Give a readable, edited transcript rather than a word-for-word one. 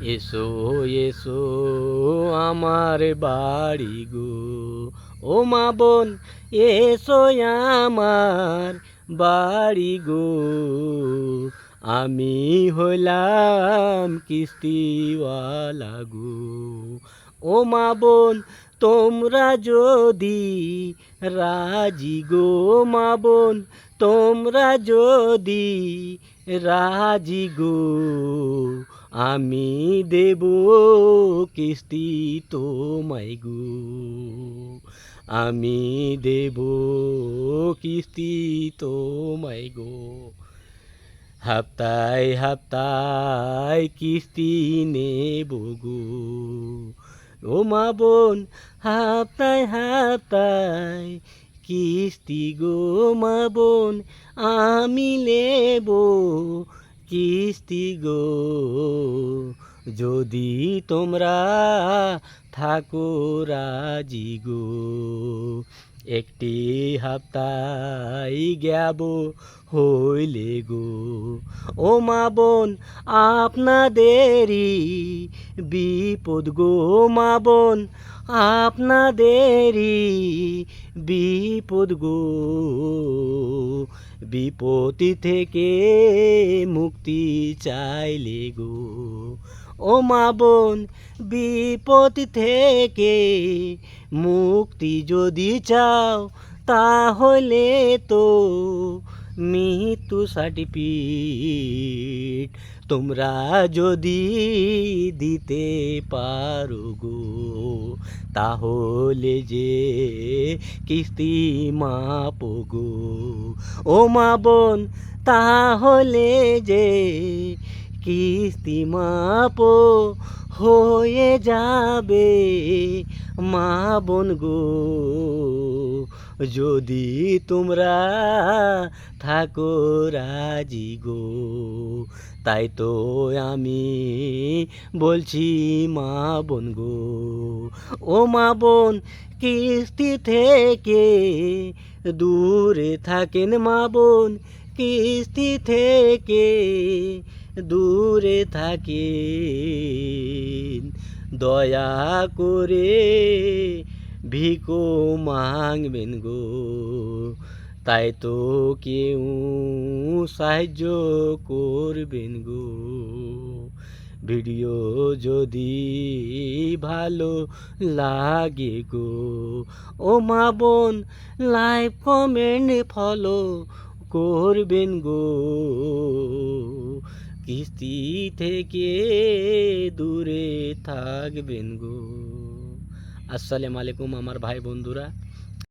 এসো এসো আমার বাড়ি গো, ও মা বোন এসো আমার বাড়ি গো। আমি হইলাম কিস্তিওয়ালা গো, ও মা বোন তোমরা যদি রাজি গো, মা বোন তোমরা যদি রাজি গো, আমি দেব কিস্তি তোমায় গো, আমি দেব কিস্তি তোমায় গো। হাপ্তায় হাপ্তায় কিস্তি নেব গো, ও মা বোন হাপ্তায় হাপ্তায় কিস্তি গো, মা বোন আমি নেব কিস্তি গো। যদি তোমরা থাকো রাজি গো, একটি হাপ্তায় যাব হইলে গো, ও মা বোন আপনাদেরই বিপদ গো, মা বোন আপনাদেরই বিপদ গো। বিপত্তি থেকে মুক্তি চাইলে গো, ও মা বোন বিপত্তি থেকে মুক্তি যদি চাও, তাহলে তো মৃত্যু সার্টিফিকেট তোমরা যদি দিতে পারো গো, তাহলে যে কিস্তি মাপো গো, ও মা বোন তাহলে যে কিস্তি মাপো হয়ে যাবে মা বোন গো। যদি তোমরা থাকো রাজি গো, তাই তো আমি বলছি মা বোন গো, ও মা বোন কিস্তি থেকে দূরে থাকেন মা বোন, কিস্তি থেকে দূরে থাকেন, দয়া করে ভিখো মাংবেন গো, তাই তো কেউ সাহায্য করবেন গো। ভিডিও যদি ভালো লাগে গো, ও মা বোন লাইক কমেন্ট ফলো করবেন গো, কিস্তি থেকে দূরে থাকবেন গো। আসসালামু আলাইকুম আমার ভাই বন্ধুরা।